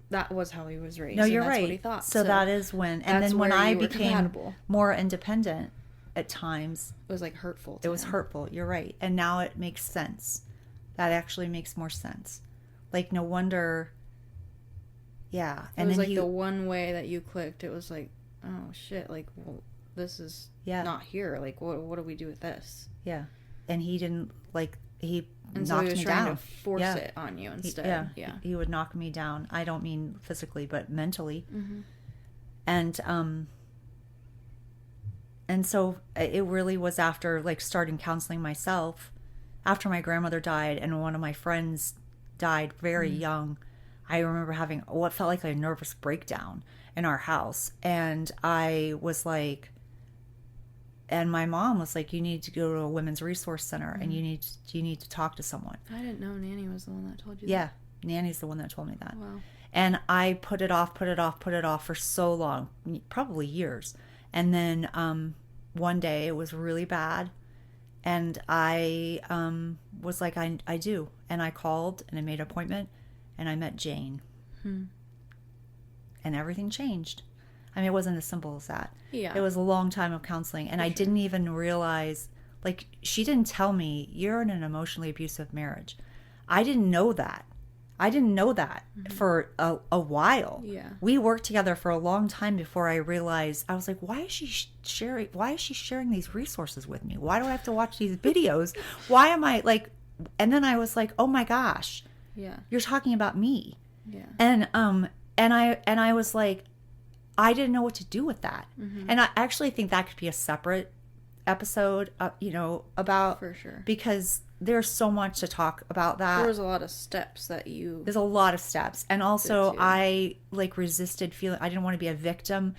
Speaker 1: that was how he was raised.
Speaker 2: No, you're
Speaker 1: and that's
Speaker 2: right.
Speaker 1: what he thought.
Speaker 2: So that is when, and then when I became more independent at times,
Speaker 1: it was, like, hurtful.
Speaker 2: It was hurtful. You're right. And now it makes sense. That actually makes more sense. Like, no wonder. Yeah.
Speaker 1: And it was, like, the one way that you clicked. It was like, oh shit, like, well, this is not here. Like, what do we do with this?
Speaker 2: Yeah. And he didn't, like, he
Speaker 1: and
Speaker 2: knocked
Speaker 1: so he was
Speaker 2: me
Speaker 1: trying
Speaker 2: down.
Speaker 1: To force it on you instead.
Speaker 2: He would knock me down. I don't mean physically, but mentally.
Speaker 1: Mm-hmm.
Speaker 2: And so it really was after, like, starting counseling myself, after my grandmother died and one of my friends died very young. I remember having what felt like a nervous breakdown in our house. And I was like, and my mom was like, you need to go to a women's resource center and you need to talk to someone.
Speaker 1: I didn't know Nanny was the one that told you
Speaker 2: that. Nanny's the one that told me that.
Speaker 1: Wow.
Speaker 2: And I put it off for so long, probably years. And then one day it was really bad. And I was like, I do. And I called and I made an appointment and I met Jane. And everything changed. I mean, it wasn't as simple as that.
Speaker 1: Yeah.
Speaker 2: It was a long time of counseling. And I didn't even realize, like, she didn't tell me, you're in an emotionally abusive marriage. I didn't know that. For a while.
Speaker 1: Yeah.
Speaker 2: We worked together for a long time before I realized, I was like, why is she sharing these resources with me? Why do I have to watch these videos? Why am I, like, and then I was like, oh my gosh.
Speaker 1: Yeah.
Speaker 2: You're talking about me.
Speaker 1: Yeah.
Speaker 2: And I was like, I didn't know what to do with that. And I actually think that could be a separate episode, about.
Speaker 1: For sure.
Speaker 2: Because there's so much to talk about that.
Speaker 1: There was a lot of steps that you...
Speaker 2: There's a lot of steps. And also I, like, resisted feeling... I didn't want to be a victim,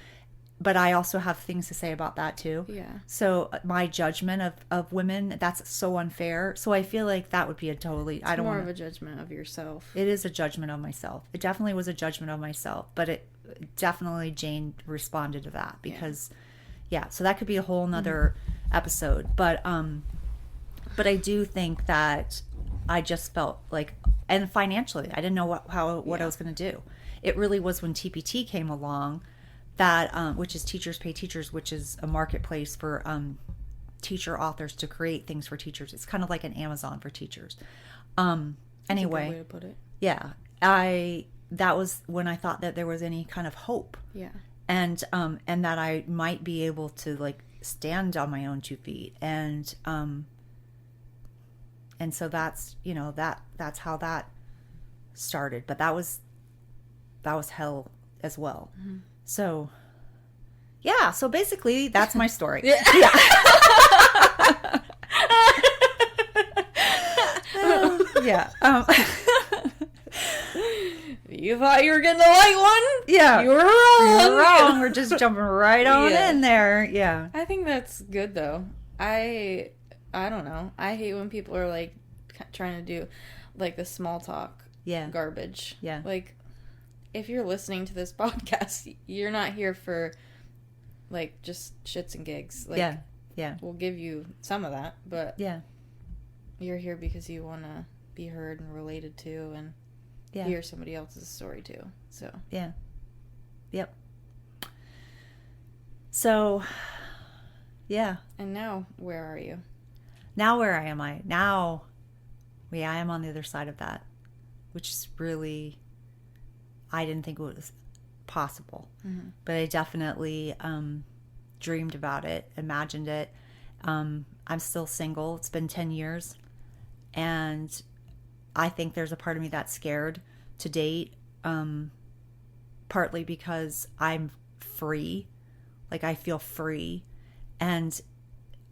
Speaker 2: but I also have things to say about that too.
Speaker 1: Yeah.
Speaker 2: So my judgment of women, that's so unfair. So I feel like that would be a totally...
Speaker 1: It's more of a judgment of yourself.
Speaker 2: It is a judgment of myself. It definitely was a judgment of myself, but it definitely Jane responded to that because so that could be a whole nother episode. But I do think that I just felt like, and financially I didn't know what I was going to do. It really was when TPT came along, that which is Teachers Pay Teachers, which is a marketplace for teacher authors to create things for teachers. It's kind of like an Amazon for teachers. Anyway,
Speaker 1: that's a good way to put it.
Speaker 2: Yeah, that was when I thought that there was any kind of hope.
Speaker 1: Yeah. And
Speaker 2: that I might be able to, like, stand on my own 2 feet. And so that's, that's how that started. But that was hell as well. Mm-hmm. So, yeah. So basically that's my story. Yeah. Yeah.
Speaker 1: You thought you were getting the light one?
Speaker 2: Yeah.
Speaker 1: You were wrong.
Speaker 2: You're wrong. We're just jumping right on in there. Yeah.
Speaker 1: I think that's good, though. I don't know. I hate when people are, like, trying to do like the small talk garbage.
Speaker 2: Yeah.
Speaker 1: Like, if you're listening to this podcast, you're not here for like just shits and gigs. Like,
Speaker 2: yeah.
Speaker 1: We'll give you some of that, but
Speaker 2: yeah,
Speaker 1: you're here because you want to be heard and related to and hear somebody else's story too. So
Speaker 2: yeah, yep. So, yeah.
Speaker 1: And now, where are you?
Speaker 2: Now, where am I? Now, I am on the other side of that, which is really, I didn't think it was possible. Mm-hmm. But I definitely dreamed about it, imagined it. I'm still single. It's been 10 years. And I think there's a part of me that's scared to date, partly because I'm free. Like, I feel free. And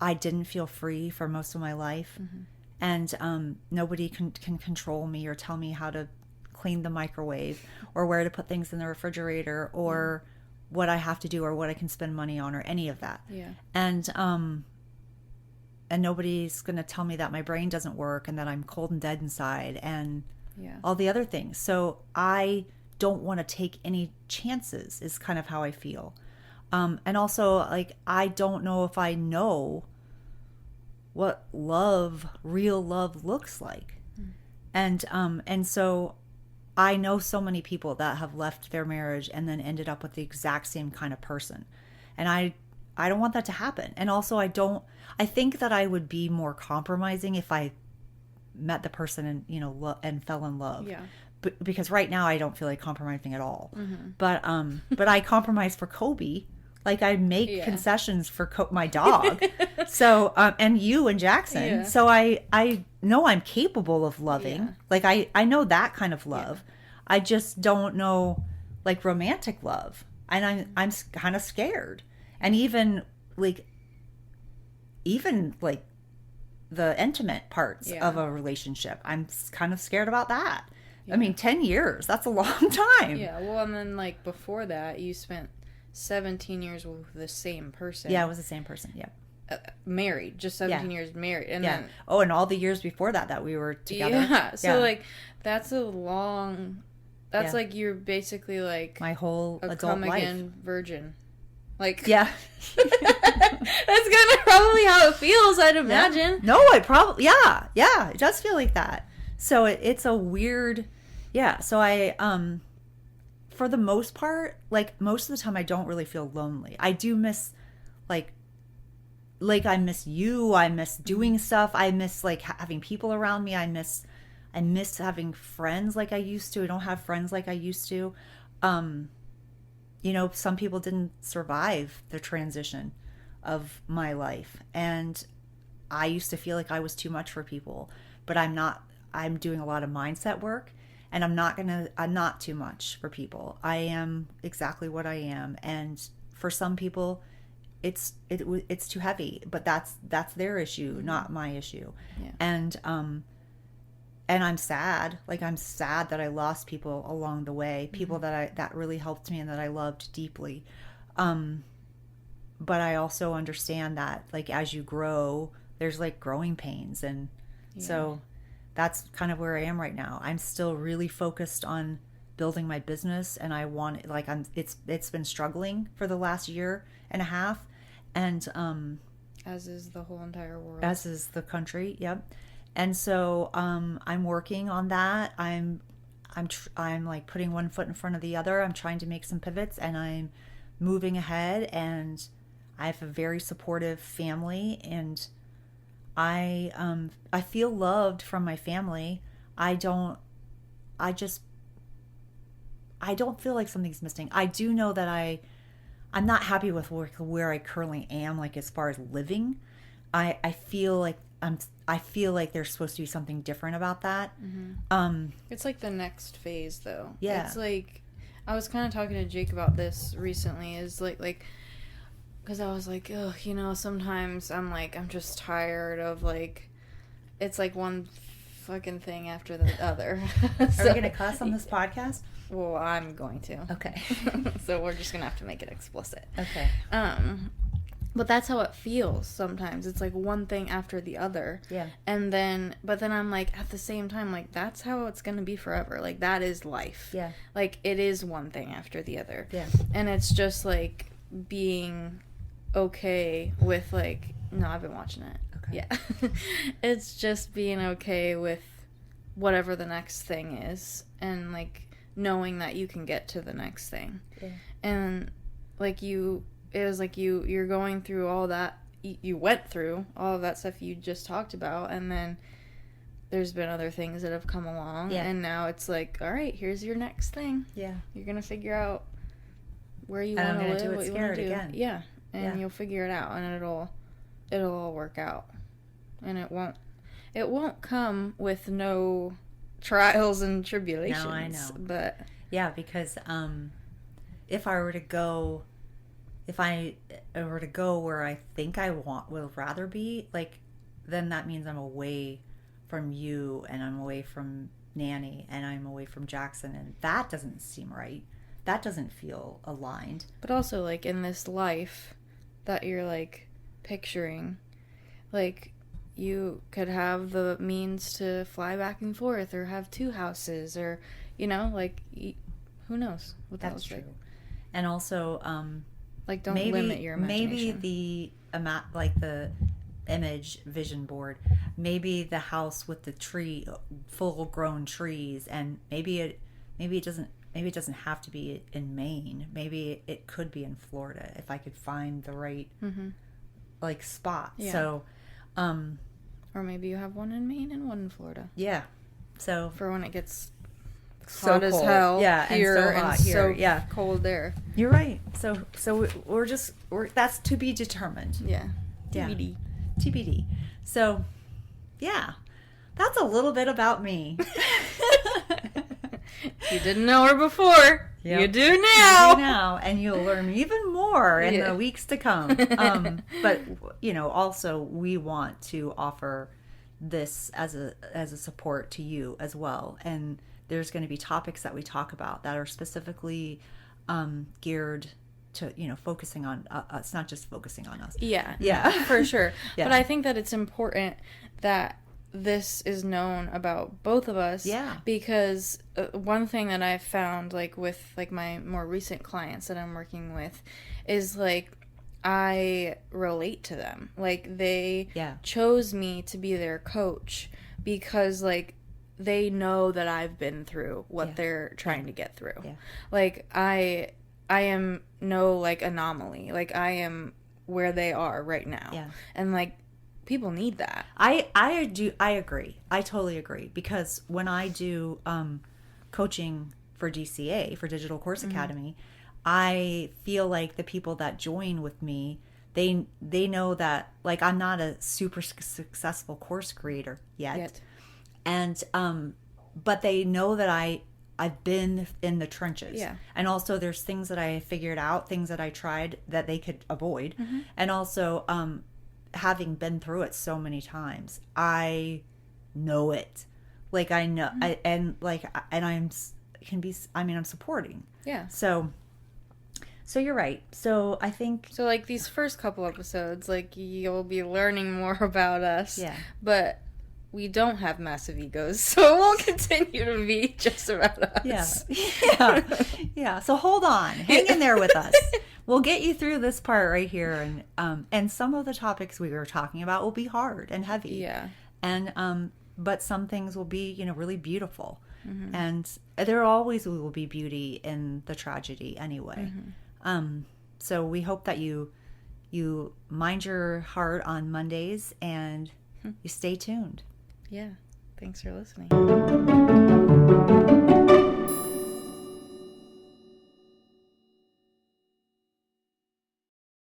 Speaker 2: I didn't feel free for most of my life. Mm-hmm. And nobody can control me or tell me how to clean the microwave or where to put things in the refrigerator or what I have to do or what I can spend money on or any of that.
Speaker 1: Yeah.
Speaker 2: And nobody's going to tell me that my brain doesn't work and that I'm cold and dead inside and all the other things. So I don't want to take any chances is kind of how I feel. And also, like, I don't know if I know what real love looks like. And so I know so many people that have left their marriage and then ended up with the exact same kind of person. And I don't want that to happen. And also I think that I would be more compromising if I met the person and, and fell in love.
Speaker 1: Yeah.
Speaker 2: Because right now I don't feel like compromising at all. Mm-hmm. But I compromise for Kobe. Like, I make concessions for my dog. So, and you and Jackson. Yeah. So I know I'm capable of loving. Yeah. Like, I know that kind of love. Yeah. I just don't know, like, romantic love. And I'm kind of scared. And even the intimate parts of a relationship, I'm kind of scared about that. Yeah. I mean, 10 years, that's a long time.
Speaker 1: Yeah, well, and then, like, before that, you spent 17 years with the same person.
Speaker 2: Yeah, it was the same person, yeah.
Speaker 1: Married, just 17 years married. And then,
Speaker 2: and all the years before that we were together.
Speaker 1: Yeah, so, like, that's a long, that's like, you're basically, like,
Speaker 2: my whole
Speaker 1: a
Speaker 2: adult life.
Speaker 1: come-again virgin. Like,
Speaker 2: yeah.
Speaker 1: That's kind of probably how it feels, I'd imagine.
Speaker 2: Yeah. No, it probably, it does feel like that. So it's a weird, so I, for the most part, like, most of the time I don't really feel lonely. I do miss, like I miss you. I miss doing stuff. I miss, like, having people around me. I miss having friends like I used to. I don't have friends like I used to. Some people didn't survive the transition of my life. And I used to feel like I was too much for people. But I'm not. I'm doing a lot of mindset work. And I'm not too much for people. I am exactly what I am. And for some people, it's too heavy. But that's their issue, not my issue. Yeah. And I'm sad. Like, I'm sad that I lost people along the way. People that really helped me and that I loved deeply. But I also understand that, like, as you grow, there's, like, growing pains. And so that's kind of where I am right now. I'm still really focused on building my business, and I want, like, it's been struggling for the last year and a half, and
Speaker 1: as is the whole entire world,
Speaker 2: as is the country. Yep. And so I'm working on that. I'm like putting one foot in front of the other. I'm trying to make some pivots, and I'm moving ahead. And I have a very supportive family, and I feel loved from my family. I don't feel like something's missing. I do know that I'm not happy with where I currently am, like, as far as living. I feel like there's supposed to be something different about that.
Speaker 1: Mm-hmm. It's like the next phase, though.
Speaker 2: Yeah.
Speaker 1: It's like, I was kind of talking to Jake about this recently, is like, because I was like, ugh, sometimes I'm like, I'm just tired of, like, it's like one fucking thing after the other.
Speaker 2: Are we going to cuss on this podcast?
Speaker 1: Well, I'm going to.
Speaker 2: Okay.
Speaker 1: So we're just going to have to make it explicit.
Speaker 2: Okay.
Speaker 1: But that's how it feels sometimes. It's like one thing after the other.
Speaker 2: Yeah.
Speaker 1: But then I'm like, at the same time, like, that's how it's going to be forever. Like, that is life.
Speaker 2: Yeah.
Speaker 1: Like, it is one thing after the other.
Speaker 2: Yeah.
Speaker 1: And it's just, like, being okay with, like, no, I've been watching it.
Speaker 2: Okay.
Speaker 1: Yeah. It's just being okay with whatever the next thing is. And, like, knowing that you can get to the next thing.
Speaker 2: Yeah.
Speaker 1: And, like, it was like you're going through all that, you went through all of that stuff you just talked about, and then there's been other things that have come along, and now it's like, all right, here's your next thing. Yeah. You're going to figure out where you want to live,
Speaker 2: do it
Speaker 1: what you want
Speaker 2: scared
Speaker 1: to do.
Speaker 2: Again.
Speaker 1: Yeah. And you'll figure it out, and it'll all work out. And it won't come with no trials and tribulations.
Speaker 2: No, I know.
Speaker 1: But
Speaker 2: yeah, because if I were to go where I think I will rather be, like, then that means I'm away from you, and I'm away from Nanny, and I'm away from Jackson, and that doesn't seem right. That doesn't feel aligned.
Speaker 1: But also, like, in this life that you're, like, picturing, like, you could have the means to fly back and forth, or have 2 houses, or, you know, like, who knows what that looks like.
Speaker 2: And also,
Speaker 1: like, don't limit your imagination.
Speaker 2: Maybe the image vision board, maybe the house with the full grown trees, and maybe it doesn't have to be in Maine. Maybe it could be in Florida if I could find the right like spot. Yeah. So
Speaker 1: or maybe you have one in Maine and one in Florida.
Speaker 2: Yeah. So
Speaker 1: for when it gets
Speaker 2: so
Speaker 1: hot as hell,
Speaker 2: yeah,
Speaker 1: here,
Speaker 2: and so hot here,
Speaker 1: yeah, cold there.
Speaker 2: You're right. So we're that's to be determined.
Speaker 1: Yeah. TBD.
Speaker 2: Yeah. TBD. So, yeah, that's a little bit about me.
Speaker 1: You didn't know her before. Yep. You do now.
Speaker 2: You do now, and you'll learn even more in the weeks to come. But also we want to offer this as a support to you as well, and there's going to be topics that we talk about that are specifically geared to focusing on us, not just focusing on us.
Speaker 1: Yeah, for sure. Yeah. But I think that it's important that this is known about both of us.
Speaker 2: Yeah.
Speaker 1: Because one thing that I've found, like, with, like, my more recent clients that I'm working with is, like, I relate to them. Like, they chose me to be their coach because, like, they know that I've been through what they're trying to get through. Yeah. Like, I am no, like, anomaly. Like, I am where they are right now. Yeah. And, like, people need that.
Speaker 2: I agree. I totally agree. Because when I do coaching for DCA, for Digital Course Academy, I feel like the people that join with me, they know that, like, I'm not a super successful course creator yet. And but they know that I've been in the trenches. Yeah. And also there's things that I figured out, things that I tried that they could avoid. And also having been through it so many times, I know it. Like, I know I'm supporting. Yeah. So you're right. So I think
Speaker 1: like these first couple episodes, like, you'll be learning more about us.
Speaker 2: Yeah.
Speaker 1: But we don't have massive egos, so it won't continue to be just about us.
Speaker 2: Yeah. So hold on, hang in there with us. We'll get you through this part right here, and some of the topics we were talking about will be hard and heavy. Yeah. And but some things will be, really beautiful, and there always will be beauty in the tragedy anyway. So we hope that you mind your heart on Mondays and you stay tuned.
Speaker 1: Yeah. Thanks for listening.